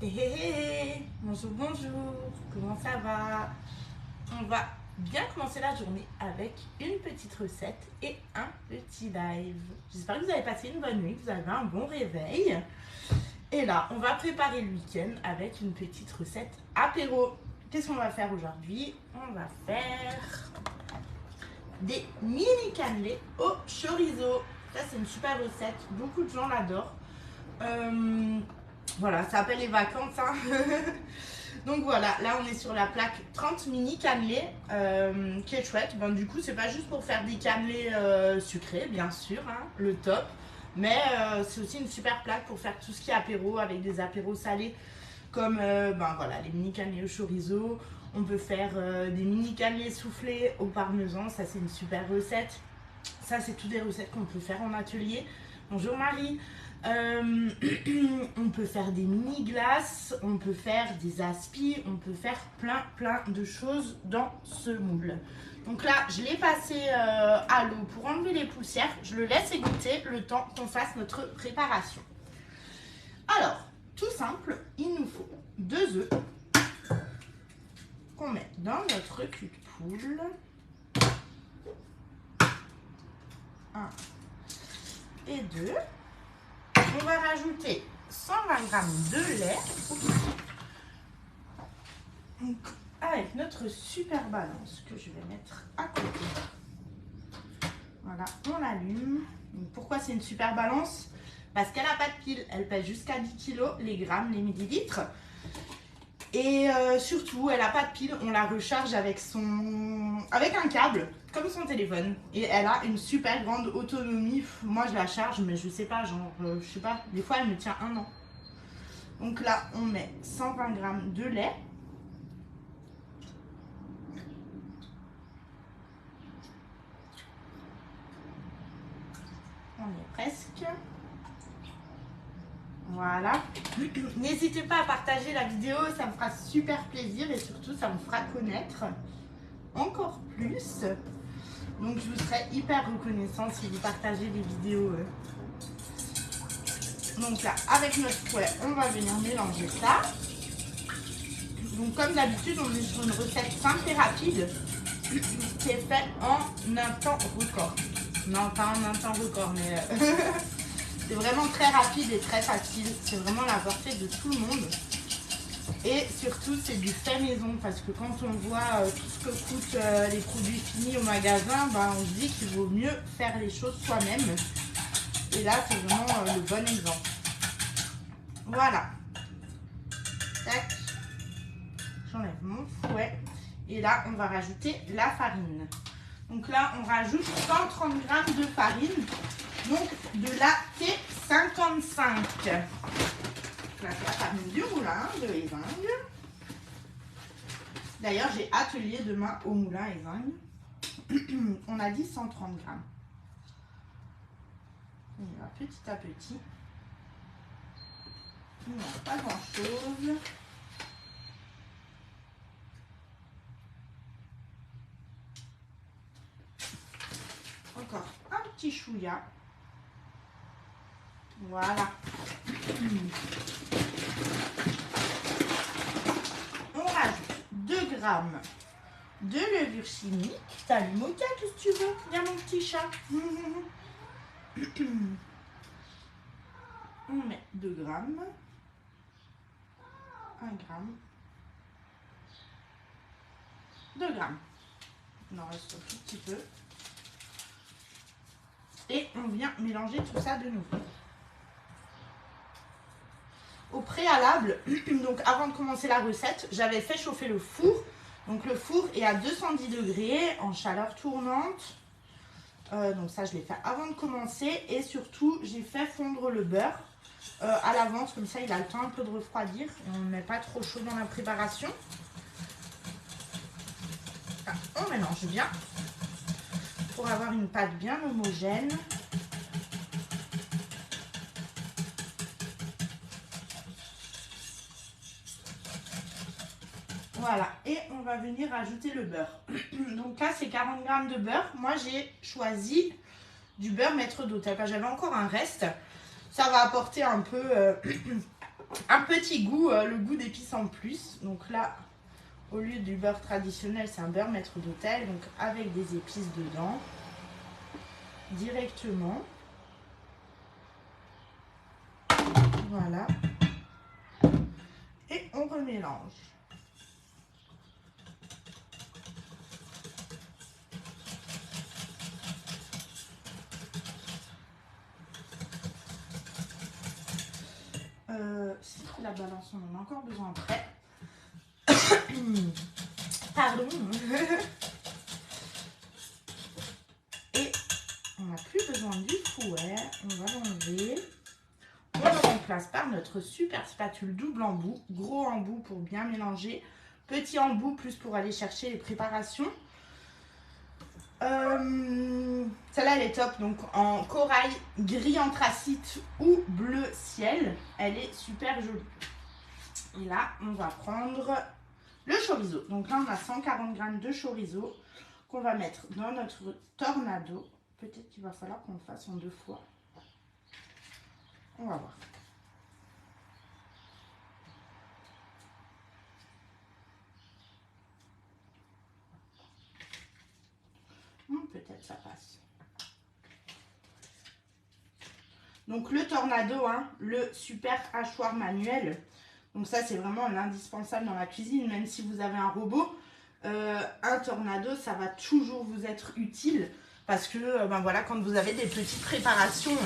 Bonjour, bonjour, comment ça va? On va bien commencer la journée avec une petite recette et un petit live. J'espère que vous avez passé une bonne nuit, que vous avez un bon réveil. Et là, on va préparer le week-end avec une petite recette apéro. Qu'est-ce qu'on va faire aujourd'hui? On va faire des mini cannelés au chorizo. Ça, c'est une super recette, beaucoup de gens l'adorent. Voilà, ça s'appelle les vacances. Hein. Donc voilà, là on est sur la plaque 30 mini cannelés qui est chouette. Ben, du coup, c'est pas juste pour faire des cannelés sucrés, bien sûr, hein, le top. Mais c'est aussi une super plaque pour faire tout ce qui est apéro avec des apéros salés comme ben, voilà, les mini cannelés au chorizo. On peut faire des mini cannelés soufflés au parmesan, ça c'est une super recette. Ça, c'est toutes des recettes qu'on peut faire en atelier. Bonjour Marie. On peut faire des mini glaces, on peut faire des aspis, on peut faire plein de choses dans ce moule. Donc là, je l'ai passé à l'eau pour enlever les poussières. Je le laisse égoutter le temps qu'on fasse notre préparation. Alors, tout simple, il nous faut 2 œufs qu'on met dans notre cul de poule. 1 et 2. On va rajouter 120 g de lait. Donc, avec notre super balance que je vais mettre à côté. Voilà, on l'allume. Pourquoi c'est une super balance? Parce qu'elle n'a pas de pile. Elle pèse jusqu'à 10 kg, les grammes, les millilitres. Et surtout, elle n'a pas de pile. On la recharge avec un câble, comme son téléphone. Et elle a une super grande autonomie. Moi, je la charge, mais je sais pas, genre, je sais pas. Des fois, elle me tient 1 an. Donc là, on met 120 g de lait. On y est presque. Voilà. N'hésitez pas à partager la vidéo, ça me fera super plaisir et surtout ça me fera connaître encore plus. Donc je vous serai hyper reconnaissante si vous partagez les vidéos. Donc là, avec notre fouet, on va venir mélanger ça. Donc comme d'habitude, on est sur une recette simple et rapide qui est faite en un temps record. Non, pas en un temps record, mais c'est vraiment très rapide et très facile. C'est vraiment la portée de tout le monde. Et surtout, c'est du fait maison. Parce que quand on voit tout ce que coûtent les produits finis au magasin, ben, on se dit qu'il vaut mieux faire les choses soi-même. Et là, c'est vraiment le bon exemple. Voilà. Tac. J'enlève mon fouet. Et là, on va rajouter la farine. Donc là, on rajoute 130 g de farine. Donc de la T55. Là, c'est la farine du moulin de Ézingue. D'ailleurs, j'ai atelier demain au moulin Ézingue. On a dit 130 g. On y va petit à petit. Il n'y a pas grand chose. Encore un petit chouïa. Voilà. On rajoute 2 g de levure chimique. T'allumes au câble si tu veux. Viens mon petit chat. On met 2 g. 1 g. 2 g. Il en reste un tout petit peu. Et on vient mélanger tout ça de nouveau. Au préalable, donc avant de commencer la recette, j'avais fait chauffer le four. Donc le four est à 210 degrés en chaleur tournante. Donc ça, je l'ai fait avant de commencer. Et surtout, j'ai fait fondre le beurre à l'avance. Comme ça, il a le temps un peu de refroidir. Et on ne met pas trop chaud dans la préparation. On mélange bien pour avoir une pâte bien homogène. Voilà, et on va venir ajouter le beurre. Donc là, c'est 40 g de beurre. Moi, j'ai choisi du beurre maître d'hôtel. J'avais encore un reste. Ça va apporter un peu un petit goût, le goût d'épices en plus. Donc là, au lieu du beurre traditionnel, c'est un beurre maître d'hôtel, donc avec des épices dedans, directement. Voilà. Et on remélange. Si la balance, on en a encore besoin après. Pardon. Et on n'a plus besoin du fouet. On va l'enlever. On le remplace par notre super spatule double embout. Gros embout pour bien mélanger. Petit embout plus pour aller chercher les préparations. Celle-là, elle est top. Donc en corail, gris anthracite ou bleu ciel. Elle est super jolie. Et là, on va prendre le chorizo. Donc là, on a 140 g de chorizo qu'on va mettre dans notre tornado. Peut-être qu'il va falloir qu'on le fasse en 2 fois. On va voir. Peut-être ça passe. Donc le tornado, hein, le super hachoir manuel. Donc ça, c'est vraiment l'indispensable dans la cuisine. Même si vous avez un robot, un tornado, ça va toujours vous être utile. Parce que, ben voilà, quand vous avez des petites préparations,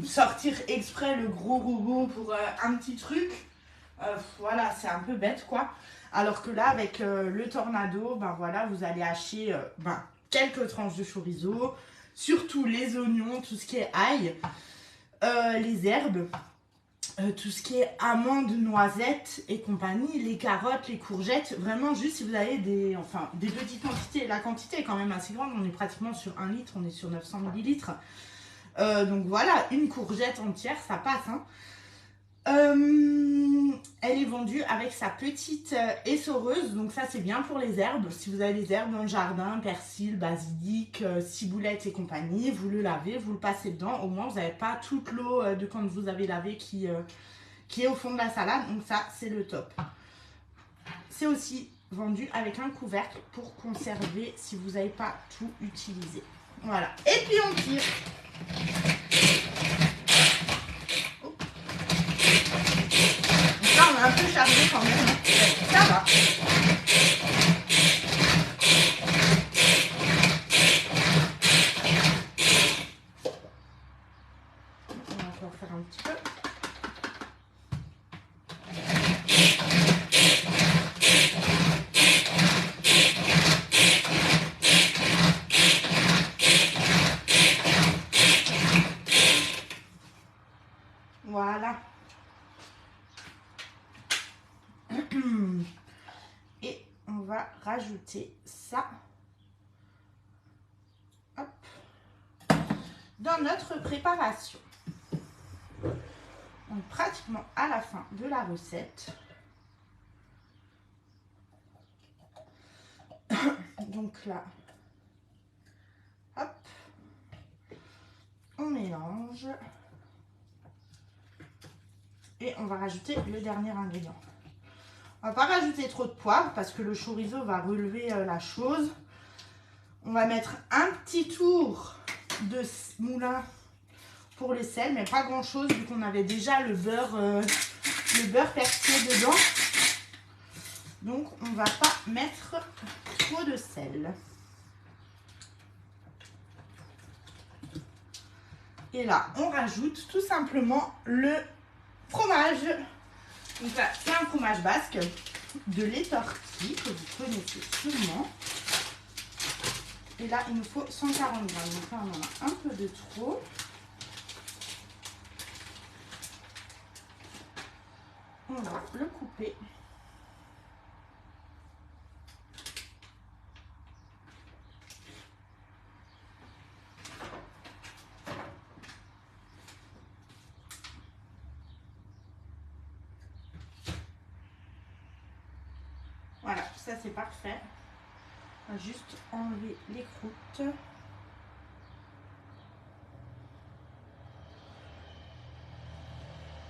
sortir exprès le gros robot pour un petit truc, voilà, c'est un peu bête, quoi. Alors que là, avec le tornado, ben voilà, vous allez hacher quelques tranches de chorizo, surtout les oignons, tout ce qui est ail, les herbes, tout ce qui est amandes, noisettes et compagnie, les carottes, les courgettes. Vraiment, juste si vous avez des petites quantités. La quantité est quand même assez grande, on est pratiquement sur 1 litre, on est sur 900 millilitres. Donc voilà, une courgette entière, ça passe, hein. Elle est vendue avec sa petite essoreuse, donc ça c'est bien pour les herbes. Si vous avez des herbes dans le jardin, persil, basilic, ciboulette et compagnie, vous le lavez, vous le passez dedans. Au moins vous n'avez pas toute l'eau de quand vous avez lavé qui est au fond de la salade, donc ça c'est le top. C'est aussi vendu avec un couvercle pour conserver si vous n'avez pas tout utilisé. Voilà, et puis on tire. On a un peu chargé quand même, ça va. On va encore faire un petit peu. Voilà. Et on va rajouter ça, hop, dans notre préparation. Donc pratiquement à la fin de la recette. Donc là, hop, on mélange. Et on va rajouter le dernier ingrédient. On va pas rajouter trop de poivre parce que le chorizo va relever la chose. On va mettre un petit tour de moulin pour le sel, mais pas grand chose vu qu'on avait déjà le beurre persillé dedans. Donc on va pas mettre trop de sel. Et là, on rajoute tout simplement le fromage. Donc là, c'est un fromage basque de lait tortille que vous connaissez sûrement. Et là, il nous faut 140 grammes. Donc là, on en a un peu de trop. On va le couper. Voilà, ça c'est parfait. On va juste enlever les croûtes.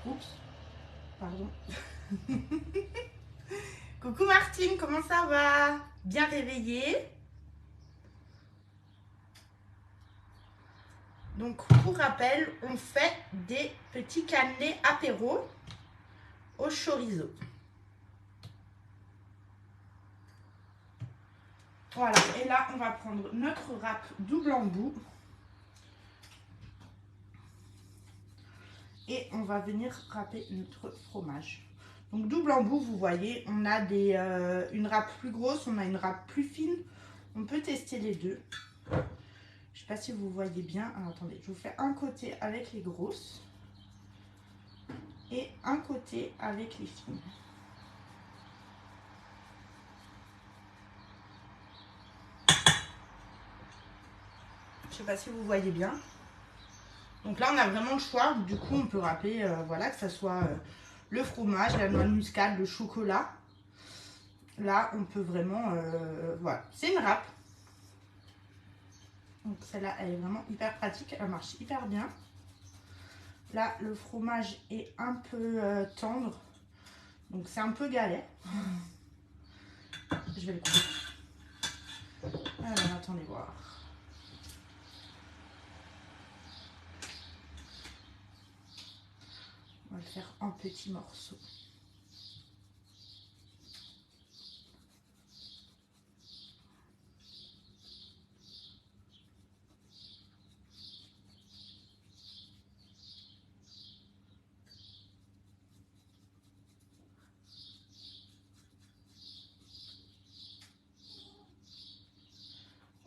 Oups, pardon. Coucou Martine, comment ça va? Bien réveillée? Donc pour rappel, on fait des petits cannelés apéro au chorizo. Voilà, et là on va prendre notre râpe double embout et on va venir râper notre fromage. Donc double embout, vous voyez, on a une râpe plus grosse, on a une râpe plus fine. On peut tester les deux. Je ne sais pas si vous voyez bien. Alors, attendez, je vous fais un côté avec les grosses et un côté avec les fines. Je ne sais pas si vous voyez bien. Donc là, on a vraiment le choix. Du coup, on peut râper, voilà, que ce soit le fromage, la noix de muscade, le chocolat. Là, on peut vraiment, voilà, c'est une râpe. Donc celle-là, elle est vraiment hyper pratique, elle marche hyper bien. Là, le fromage est un peu tendre, donc c'est un peu galère. Je vais le couper. Alors, attendez voir. On va le faire en petits morceaux.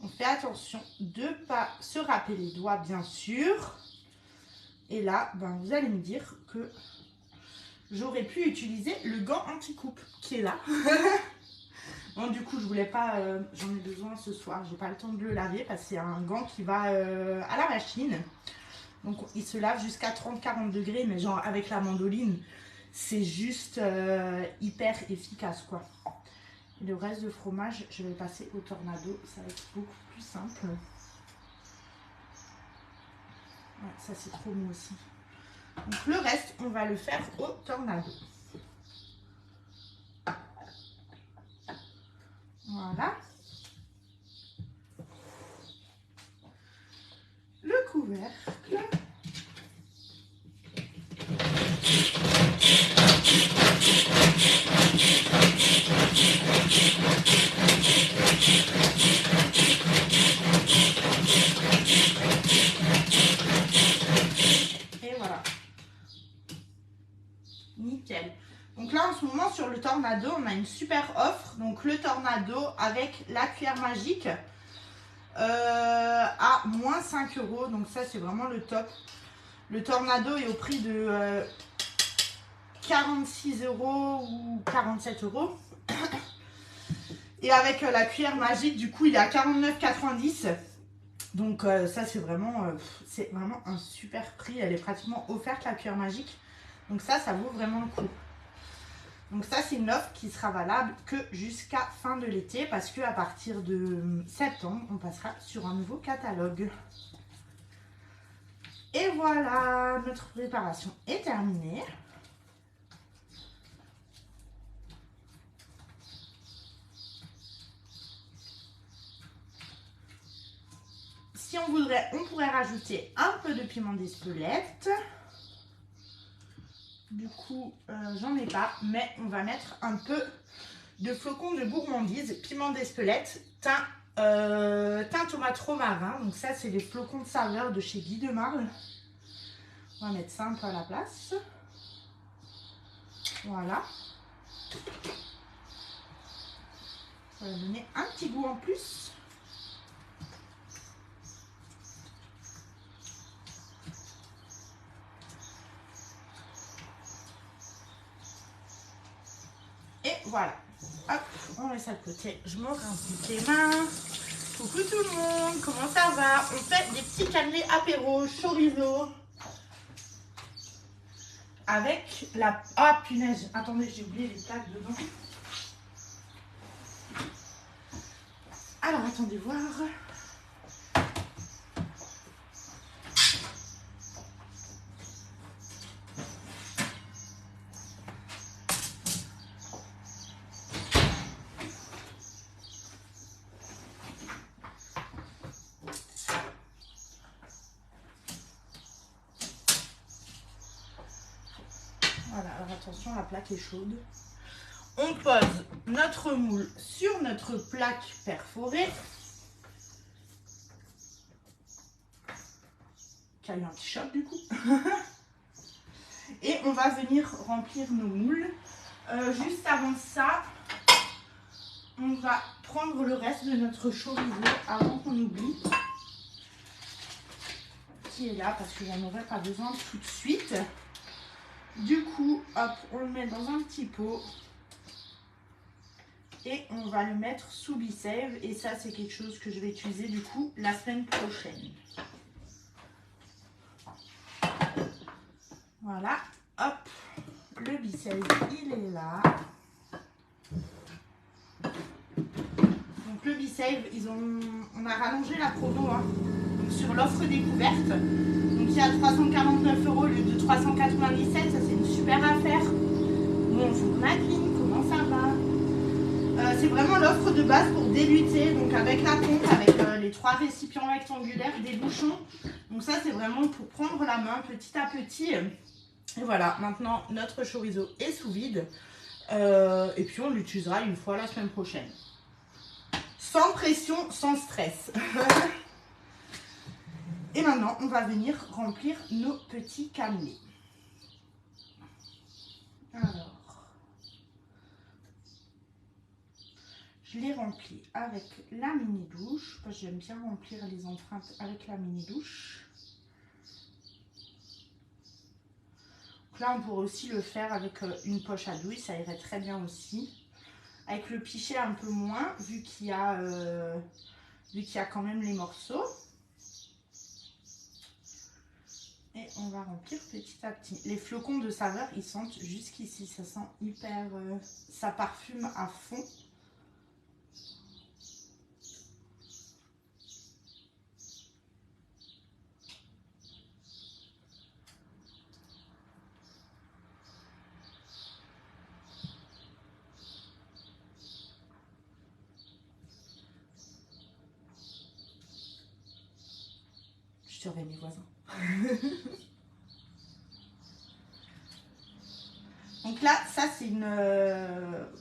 On fait attention de ne pas se râper les doigts, bien sûr. Et là, ben, vous allez me dire que j'aurais pu utiliser le gant anti-coupe qui est là. Bon, du coup, je voulais pas, j'en ai besoin ce soir. J'ai pas le temps de le laver parce que c'est un gant qui va à la machine. Donc, il se lave jusqu'à 30-40 degrés, mais genre avec la mandoline, c'est juste hyper efficace, quoi. Et le reste de fromage, je vais le passer au tornado. Ça va être beaucoup plus simple. Ouais, ça, c'est trop mou aussi. Donc, le reste, on va le faire au tornado. Voilà. Le couvercle. Et voilà. Nickel. Donc là, en ce moment, sur le tornado, on a une super offre. Donc le tornado avec la cuillère magique à moins 5 €. Donc ça, c'est vraiment le top. Le tornado est au prix de 46 € ou 47 €. Et avec la cuillère magique, du coup, il est à 49,90 €. Donc ça, c'est vraiment un super prix. Elle est pratiquement offerte, la cuillère magique. Donc ça vaut vraiment le coup. Donc ça, c'est une offre qui sera valable que jusqu'à fin de l'été parce qu'à partir de septembre, on passera sur un nouveau catalogue. Et voilà, notre préparation est terminée. Si on voudrait, on pourrait rajouter un peu de piment d'Espelette. Du coup, j'en ai pas, mais on va mettre un peu de flocons de gourmandise, piment d'Espelette, thym tomate romarin. Donc ça, c'est les flocons de saveur de chez Guy de Marle. On va mettre ça un peu à la place. Voilà. Ça va donner un petit goût en plus. Et voilà. Hop, on met ça de côté. Je me rince les mains. Coucou tout le monde, comment ça va? On fait des petits cannelés apéro chorizo. Avec la... Ah punaise, attendez, j'ai oublié les plaques dedans. Alors, attendez voir. Voilà, alors attention, la plaque est chaude. On pose notre moule sur notre plaque perforée. Qui a eu un petit choc du coup. Et on va venir remplir nos moules. Juste avant ça, on va prendre le reste de notre chorizo avant qu'on oublie. Qui est là parce que j'en aurai pas besoin tout de suite. Du coup, hop, on le met dans un petit pot. Et on va le mettre sous Be-Save. Et ça, c'est quelque chose que je vais utiliser du coup la semaine prochaine. Voilà, hop, le Be-Save, il est là. Donc le Be-Save, on a rallongé la promo hein, sur l'offre découverte. Donc il y a 349 € au lieu de 397, ça c'est une super affaire. Bonjour Nadine, comment ça va? C'est vraiment l'offre de base pour débuter, donc avec la pompe, avec les 3 récipients rectangulaires, des bouchons. Donc ça c'est vraiment pour prendre la main petit à petit. Et voilà, maintenant notre chorizo est sous vide. Et puis on l'utilisera une fois la semaine prochaine. Sans pression, sans stress. Et maintenant, on va venir remplir nos petits cannelés. Alors, je les remplis avec la mini-douche. Parce que j'aime bien remplir les empreintes avec la mini-douche. Là, on pourrait aussi le faire avec une poche à douille, ça irait très bien aussi. Avec le pichet un peu moins, vu qu'il y a quand même les morceaux. Et on va remplir petit à petit. Les flocons de saveur, ils sentent jusqu'ici, ça sent hyper... ça parfume à fond. Je te mes voisins. Donc là, ça c'est une,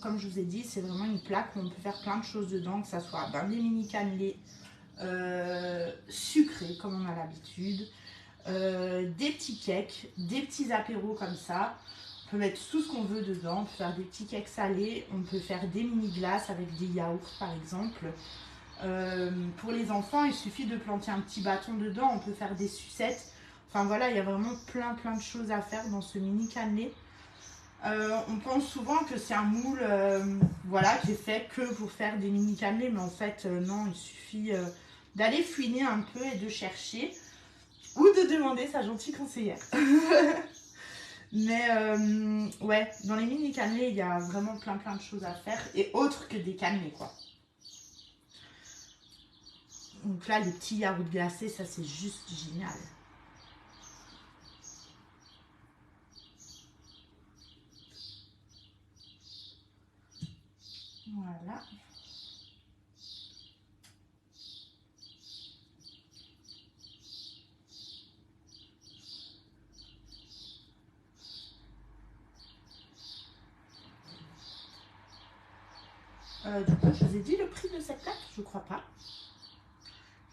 comme je vous ai dit, c'est vraiment une plaque où on peut faire plein de choses dedans, que ça soit des mini cannelés sucrés comme on a l'habitude, des petits cakes, des petits apéros comme ça. On peut mettre tout ce qu'on veut dedans, on peut faire des petits cakes salés, on peut faire des mini glaces avec des yaourts par exemple. Pour les enfants, il suffit de planter un petit bâton dedans, on peut faire des sucettes. Enfin voilà, il y a vraiment plein de choses à faire dans ce mini cannelé. On pense souvent que c'est un moule voilà, qui est fait que pour faire des mini cannelés, mais en fait non, il suffit d'aller fouiner un peu et de chercher ou de demander sa gentille conseillère. Mais ouais, dans les mini cannelés, il y a vraiment plein de choses à faire et autres que des cannelés quoi. Donc là, les petits yaourts glacés, ça c'est juste génial. Voilà. Du coup, je vous ai dit le prix de cette plaque, je crois pas.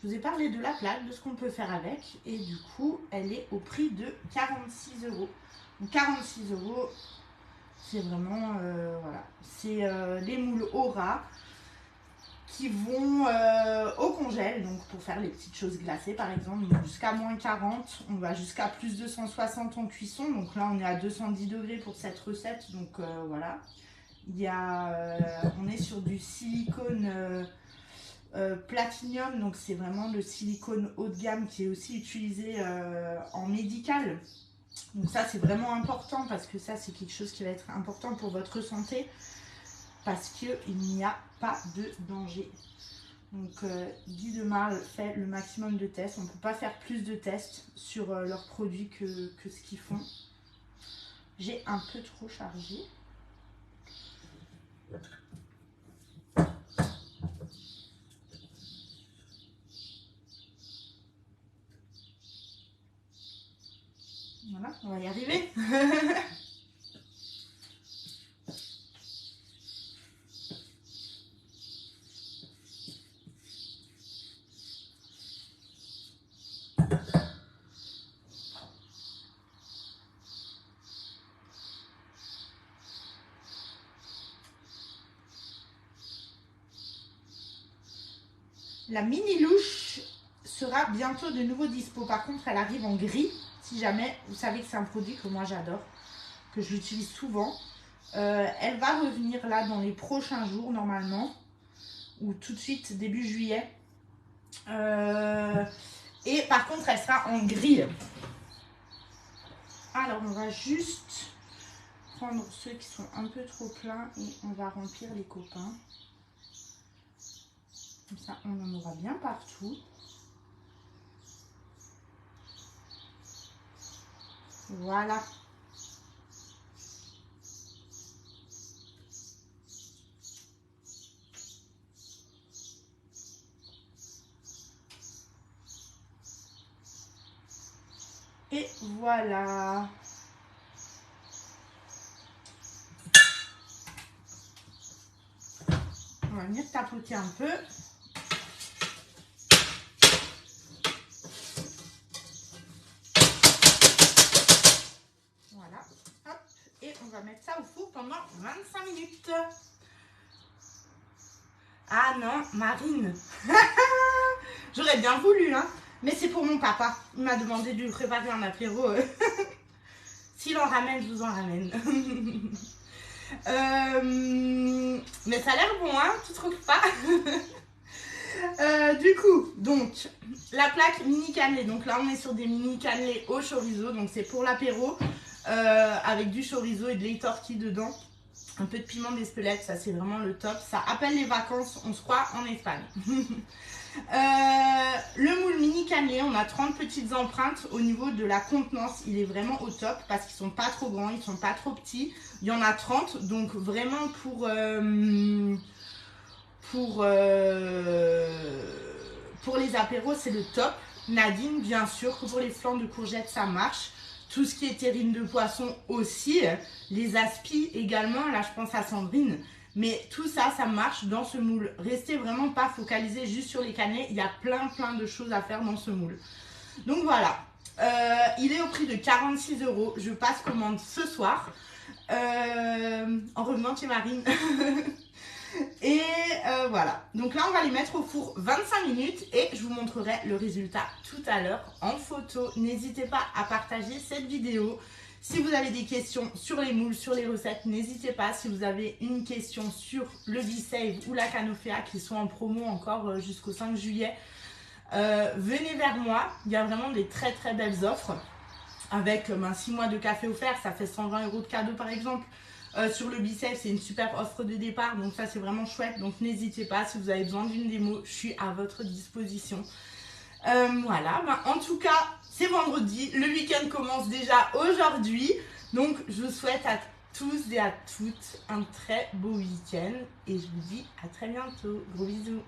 Je vous ai parlé de la plaque, de ce qu'on peut faire avec. Et du coup, elle est au prix de 46 €. Donc 46 €, c'est vraiment, voilà. C'est les moules Aura qui vont au congèle. Donc pour faire les petites choses glacées par exemple, jusqu'à moins 40. On va jusqu'à plus de 160 en cuisson. Donc là, on est à 210 degrés pour cette recette. Donc voilà. Il y a, on est sur du silicone platinium, donc c'est vraiment le silicone haut de gamme qui est aussi utilisé en médical. Donc ça c'est vraiment important parce que ça c'est quelque chose qui va être important pour votre santé parce qu'il n'y a pas de danger. Donc Guy de Marle fait le maximum de tests. On ne peut pas faire plus de tests sur leurs produits que ce qu'ils font. J'ai un peu trop chargé. Voilà, on va y arriver. La mini louche sera bientôt de nouveau dispo. Par contre, elle arrive en gris. Si jamais, vous savez que c'est un produit que moi j'adore, que j'utilise souvent. Elle va revenir là dans les prochains jours normalement. Ou tout de suite début juillet. Et par contre, elle sera en gris. Alors, on va juste prendre ceux qui sont un peu trop pleins et on va remplir les copains. Comme ça, on en aura bien partout. Voilà. Et voilà. On va venir tapoter un peu. Voilà. Hop. Et on va mettre ça au four pendant 25 minutes. Ah non, Marine. J'aurais bien voulu, hein. Mais c'est pour mon papa. Il m'a demandé de lui préparer un apéro. S'il en ramène, je vous en ramène. Mais ça a l'air bon, hein. Tu trouves pas? Du coup, donc, la plaque mini cannelé. Donc là, on est sur des mini cannelés au chorizo. Donc c'est pour l'apéro. Avec du chorizo et de lait tortille dedans. Un peu de piment d'Espelette, ça c'est vraiment le top. Ça appelle les vacances, on se croit en Espagne. Le moule mini cannelé, on a 30 petites empreintes. Au niveau de la contenance, il est vraiment au top parce qu'ils sont pas trop grands, ils sont pas trop petits. Il y en a 30, donc vraiment pour les apéros, c'est le top. Nadine, bien sûr, que pour les flancs de courgettes, ça marche. Tout ce qui est terrine de poisson aussi. Les aspis également, là je pense à Sandrine. Mais tout ça, ça marche dans ce moule. Restez vraiment pas focalisé juste sur les cannelés. Il y a plein de choses à faire dans ce moule. Donc voilà. Il est au prix de 46 €. Je passe commande ce soir. En revenant chez Marine. Et voilà. Donc là, on va les mettre au four 25 minutes. Et je vous montrerai le résultat tout à l'heure en photo. N'hésitez pas à partager cette vidéo. Si vous avez des questions sur les moules, sur les recettes, n'hésitez pas. Si vous avez une question sur le B-Save ou la Canofea qui sont en promo encore jusqu'au 5 juillet, venez vers moi. Il y a vraiment des très belles offres. Avec 6 mois de café offert, ça fait 120 € de cadeau par exemple. Sur le B-Save, c'est une super offre de départ. Donc ça, c'est vraiment chouette. Donc n'hésitez pas. Si vous avez besoin d'une démo, je suis à votre disposition. Voilà. En tout cas, c'est vendredi. Le week-end commence déjà aujourd'hui. Donc, je vous souhaite à tous et à toutes un très beau week-end. Et je vous dis à très bientôt. Gros bisous.